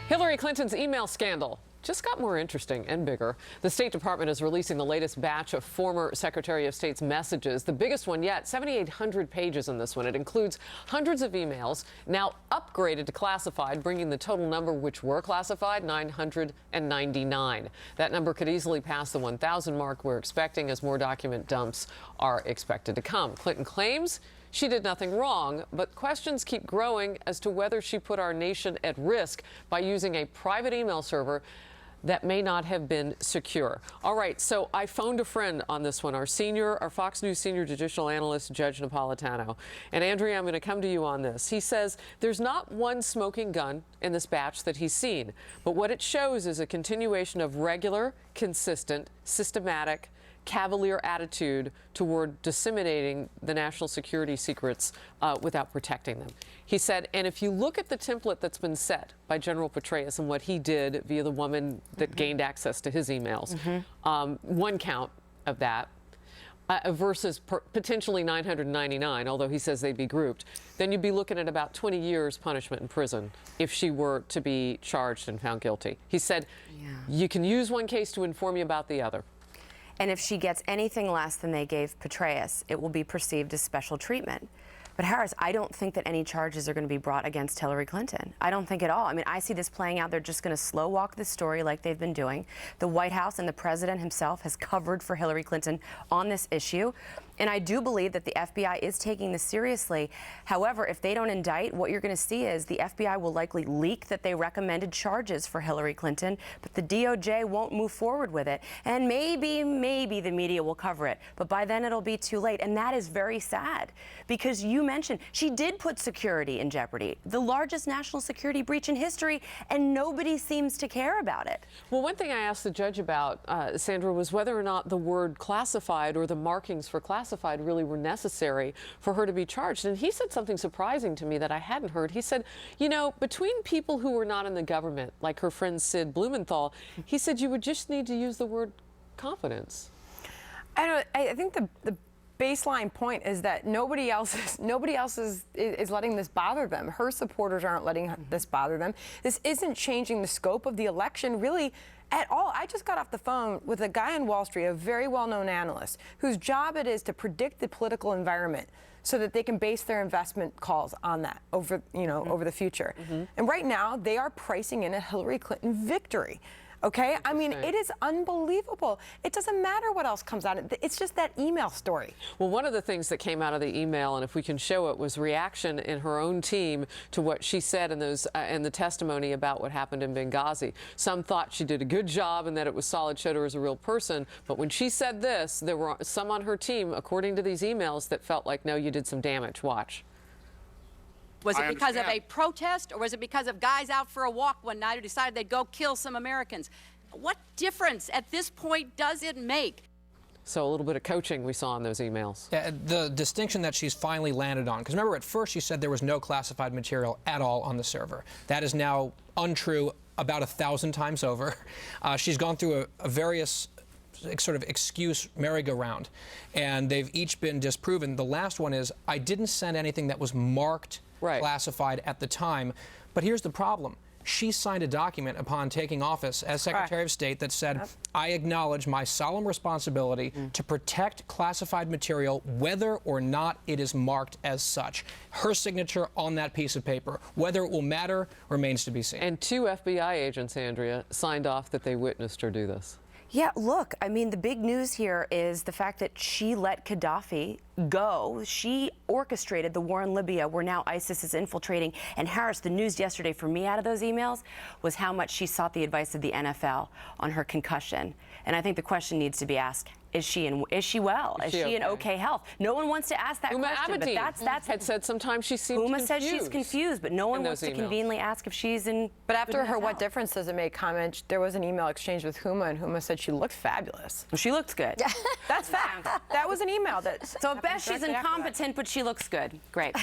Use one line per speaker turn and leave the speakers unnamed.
Hillary Clinton's email scandal just got more interesting and bigger. The State Department is releasing the latest batch of former Secretary of State's messages, the biggest one yet, 7,800 pages in this one. It includes hundreds of emails, now upgraded to classified, bringing the total number which were classified, 999. That number could easily pass the 1,000 mark we're expecting as more document dumps are expected to come. Clinton claims she did nothing wrong, but questions keep growing as to whether she put our nation at risk by using a private email server that may not have been secure. All right, so I phoned a friend on this one, our Fox News senior judicial analyst, Judge Napolitano. And Andrea, I'm going to come to you on this. He says there's not one smoking gun in this batch that he's seen, but what it shows is a continuation of regular, consistent, systematic, cavalier attitude toward disseminating the national security secrets without protecting them. He said, and if you look at the template that's been set by General Petraeus and what he did via the woman that gained access to his emails, one count of that versus potentially 999, although he says they'd be grouped, then you'd be looking at about 20 years punishment in prison if she were to be charged and found guilty. He said, you can use one case to inform you about the other.
And if she gets anything less than they gave Petraeus, it will be perceived as special treatment. But Harris, I don't think that any charges are going to be brought against Hillary Clinton. I don't think at all. I mean, I see this playing out. They're just going to slow walk this story like they've been doing. The White House and the president himself has covered for Hillary Clinton on this issue. And I do believe that the FBI is taking this seriously. However, if they don't indict, what you're going to see is the FBI will likely leak that they recommended charges for Hillary Clinton, but the DOJ won't move forward with it. And maybe the media will cover it. But by then it'll be too late. And that is very sad because you mentioned she did put security in jeopardy, the largest national security breach in history, and nobody seems to care about it.
Well, one thing I asked the judge about, Sandra, was whether or not the word classified or the markings for classified really were necessary for her to be charged. And he said something surprising to me that I hadn't heard. He said, you know, between people who were not in the government, like her friend Sid Blumenthal, he said you would just need to use the word confidence.
I think the baseline point is that nobody else is letting this bother them. Her supporters aren't letting this bother them. This isn't changing the scope of the election really at all. I just got off the phone with a guy on Wall Street, a very well-known analyst, whose job it is to predict the political environment so that they can base their investment calls on that over the future. And right now, they are pricing in a Hillary Clinton victory. Okay? I mean, it is unbelievable. It doesn't matter what else comes out. It's just that email story.
Well, one of the things that came out of the email, and if we can show it, was reaction in her own team to what she said in those in the testimony about what happened in Benghazi. Some thought she did a good job and that it was solid, showed her as a real person. But when she said this, there were some on her team, according to these emails, that felt like, no, you did some damage. Watch.
Was it because of a protest, or was it because of guys out for a walk one night who decided they'd go kill some Americans? What difference at this point does it make?
So a little bit of coaching we saw in those emails.
Yeah, the distinction that she's finally landed on, because remember at first she said there was no classified material at all on the server. That is now untrue about 1,000 times over. She's gone through a various sort of excuse merry-go-round, and they've each been disproven. The last one is, I didn't send anything that was marked classified at the time. But here's the problem. She signed a document upon taking office as Secretary of State that said, I acknowledge my solemn responsibility to protect classified material whether or not it is marked as such. Her signature on that piece of paper. Whether it will matter remains to be seen.
And 2 FBI agents, Andrea, signed off that they witnessed her do this.
Yeah, look, I mean, the big news here is the fact that she let Gaddafi go. She orchestrated the war in Libya where now ISIS is infiltrating. And Harris, the news yesterday for me out of those emails was how much she sought the advice of the NFL on her concussion. And I think the question needs to be asked, is she well? Is she in okay health? No one wants to ask that question, but that's
had said sometimes she seems
confused.
confused.
Says she's confused, but no one wants to conveniently ask if she's in.
But after her what difference does it make comment, there was an email exchange with Huma, and Huma said she looked fabulous.
Well, she looked good.
That's fact. That was an email that.
So at best she's incompetent, but she looks good. Great.